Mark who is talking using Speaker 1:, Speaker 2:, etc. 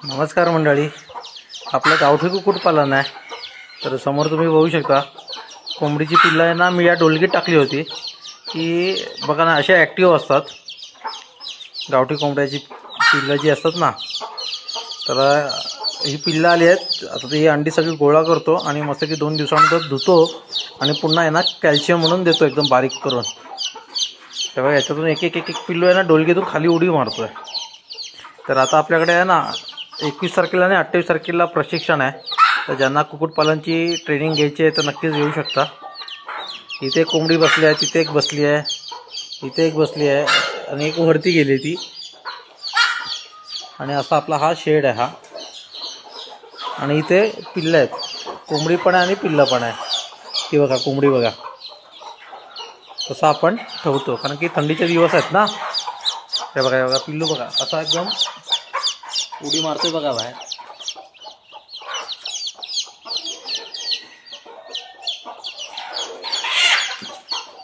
Speaker 1: नमस्कार मंडळी, आपलं गावठी कुक्कुटपालन आहे. तर समोर तुम्ही बघू शकता कोंबडीची पिल्लं आहे ना, मी या डोलगीत टाकली होती की बघा ना, अशा ॲक्टिव्ह असतात गावठी कोंबड्याची पिल्लं जी असतात ना. तर ही पिल्लं आली आहेत. आता ही अंडी सगळी गोळा करतो आणि मस्त की 2 दिवसानंतर धुतो आणि पुन्हा आहे ना कॅल्शियम म्हणून देतो एकदम बारीक करून. तेव्हा याच्यातून एक एक एक एक पिल्लू आहे ना डोलगीतून खाली उडी मारतो आहे. तर आता आपल्याकडे आहे ना 21 तारखेला आणि 28 तारखेला प्रशिक्षण आहे. तर ज्यांना कुक्कुटपालनची ट्रेनिंग घ्यायची आहे तर नक्कीच येऊ शकता. इथे एक कोंबडी बसली आहे, तिथे एक बसली आहे, इथे एक बसली आहे आणि एक वरती गेली ती. आणि असा आपला हा शेड आहे हा. आणि इथे पिल्लं आहेत, कोंबडी पण आहे आणि पिल्लं पण आहे. ती बघा कोंबडी बघा, तसं आपण ठेवतो कारण की थंडीचे दिवस आहेत ना. हे बघा, हे बघा पिल्लू बघा, असा एकदम उडी मारतोय बघा बाहेर.